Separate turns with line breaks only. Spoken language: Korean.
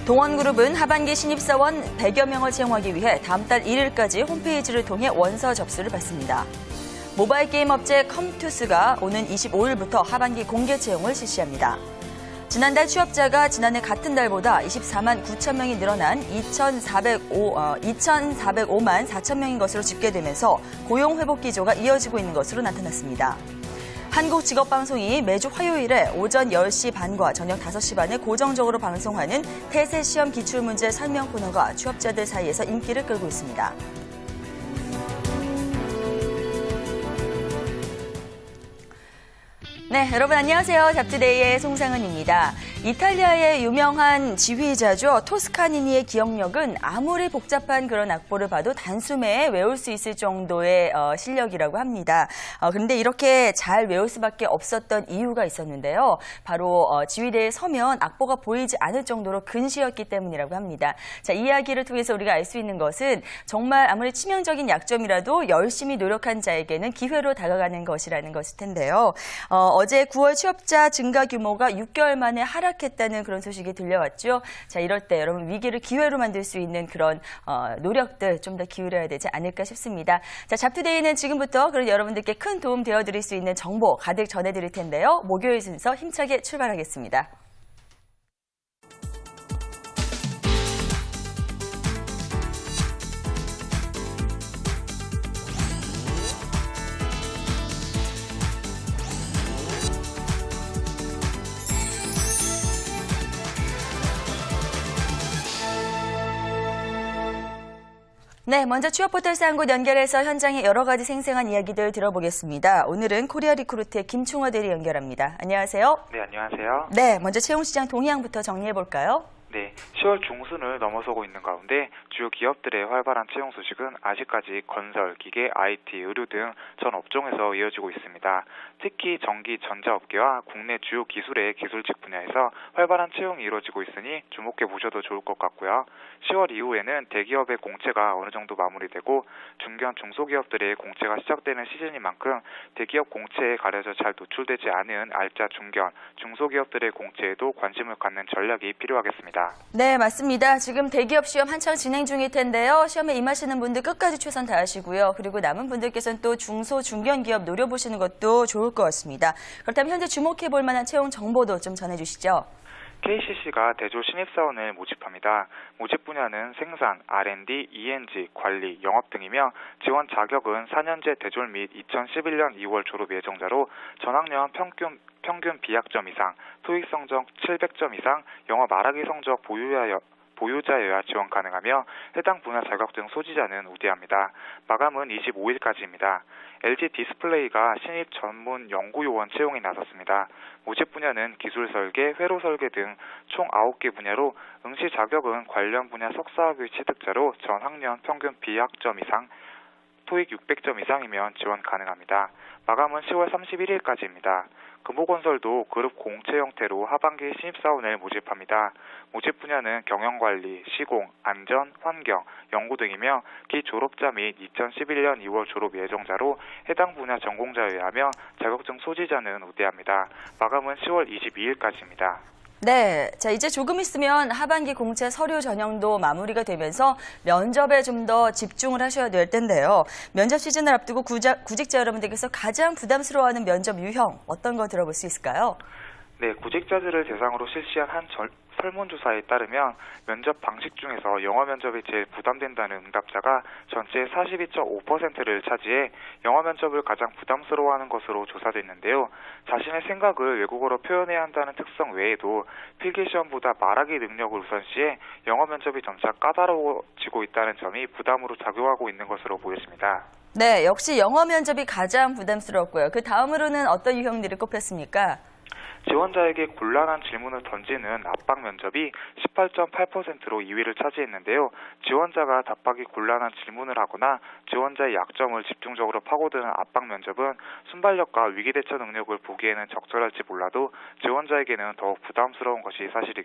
동원그룹은 하반기 신입사원 100여 명을 채용하기 위해 다음 달 1일까지 홈페이지를 통해 원서 접수를 받습니다. 모바일 게임 업체 컴투스가 오는 25일부터 하반기 공개 채용을 실시합니다. 지난달 취업자가 지난해 같은 달보다 24만 9천 명이 늘어난 2,405만 4천 명인 것으로 집계되면서 고용 회복 기조가 이어지고 있는 것으로 나타났습니다. 한국직업방송이 매주 화요일에 오전 10시 반과 저녁 5시 반에 고정적으로 방송하는 태세 시험 기출문제 설명 코너가 취업자들 사이에서 인기를 끌고 있습니다. 네, 여러분 안녕하세요. 잡투데이의 송상은입니다. 이탈리아의 유명한 지휘자죠. 토스카니니의 기억력은 아무리 복잡한 그런 악보를 봐도 단숨에 외울 수 있을 정도의 실력이라고 합니다. 그런데 이렇게 잘 외울 수밖에 없었던 이유가 있었는데요. 바로 지휘대에 서면 악보가 보이지 않을 정도로 근시였기 때문이라고 합니다. 자, 이 이야기를 통해서 우리가 알 수 있는 것은 정말 아무리 치명적인 약점이라도 열심히 노력한 자에게는 기회로 다가가는 것이라는 것일 텐데요. 어제 9월 취업자 증가 규모가 6개월 만에 하락했다는 그런 소식이 들려왔죠. 자, 이럴 때 여러분 위기를 기회로 만들 수 있는 그런 노력들 좀 더 기울여야 되지 않을까 싶습니다. 자, 잡투데이는 지금부터 그런 여러분들께 큰 도움 되어드릴 수 있는 정보 가득 전해드릴 텐데요. 목요일 순서 힘차게 출발하겠습니다. 네, 먼저 취업포털 쌍곳 연결해서 현장의 여러 가지 생생한 이야기들 들어보겠습니다. 오늘은 코리아 리크루트의 김충화 대리 연결합니다. 안녕하세요.
네, 안녕하세요.
네, 먼저 채용시장 동향부터 정리해볼까요?
네, 10월 중순을 넘어서고 있는 가운데 주요 기업들의 활발한 채용 소식은 아직까지 건설, 기계, IT, 의료 등 전 업종에서 이어지고 있습니다. 특히 전기, 전자업계와 국내 주요 기술의 기술직 분야에서 활발한 채용이 이루어지고 있으니 주목해 보셔도 좋을 것 같고요. 10월 이후에는 대기업의 공채가 어느 정도 마무리되고 중견, 중소기업들의 공채가 시작되는 시즌인 만큼 대기업 공채에 가려져 잘 노출되지 않은 알짜 중견, 중소기업들의 공채에도 관심을 갖는 전략이 필요하겠습니다.
네, 맞습니다. 지금 대기업 시험 한창 진행 중일 텐데요. 시험에 임하시는 분들 끝까지 최선 다하시고요. 그리고 남은 분들께서는 또 중소, 중견 기업 노려보시는 것도 좋을 것 같습니다. 그렇다면 현재 주목해볼 만한 채용 정보도 좀 전해주시죠.
KCC가 대졸 신입사원을 모집합니다. 모집 분야는 생산, R&D, ENG, 관리, 영업 등이며 지원 자격은 4년제 대졸 및 2011년 2월 졸업 예정자로 전학년 평균 비학점 이상, 토익 성적 700점 이상, 영어 말하기 성적 보유자여야 지원 가능하며 해당 분야 자격증 소지자는 우대합니다. 마감은 25일까지입니다. LG 디스플레이가 신입 전문 연구요원 채용에 나섰습니다. 모집 분야는 기술 설계, 회로 설계 등 총 9개 분야로 응시 자격은 관련 분야 석사학위 취득자로 전 학년 평균 비학점 이상, 토익 600점 이상이면 지원 가능합니다. 마감은 10월 31일까지입니다. 금호건설도 그룹 공채 형태로 하반기 신입사원을 모집합니다. 모집 분야는 경영관리, 시공, 안전, 환경, 연구 등이며 기졸업자 및 2011년 2월 졸업 예정자로 해당 분야 전공자여야 하며 자격증 소지자는 우대합니다. 마감은 10월 22일까지입니다.
네, 자 이제 조금 있으면 하반기 공채 서류 전형도 마무리가 되면서 면접에 좀 더 집중을 하셔야 될 텐데요. 면접 시즌을 앞두고 구직자 여러분들께서 가장 부담스러워하는 면접 유형 어떤 거 들어볼 수 있을까요?
네, 구직자들을 대상으로 실시한 한 설문조사에 따르면 면접 방식 중에서 영어 면접이 제일 부담된다는 응답자가 전체의 42.5%를 차지해 영어 면접을 가장 부담스러워하는 것으로 조사됐는데요. 자신의 생각을 외국어로 표현해야 한다는 특성 외에도 필기시험보다 말하기 능력을 우선시해 영어 면접이 점차 까다로워지고 있다는 점이 부담으로 작용하고 있는 것으로 보였습니다.
네, 역시 영어 면접이 가장 부담스럽고요. 그 다음으로는 어떤 유형들이 꼽혔습니까?
지원자에게 곤란한 질문을 던지는 압박 면접이 18.8%로 2위를 차지했는데요. 지원자가 답하기 곤란한 질문을 하거나 지원자의 약점을 집중적으로 파고드는 압박 면접은 순발력과 위기대처 능력을 보기에는 적절할지 몰라도 지원자에게는 더욱 부담스러운 것이 사실이겠습니다.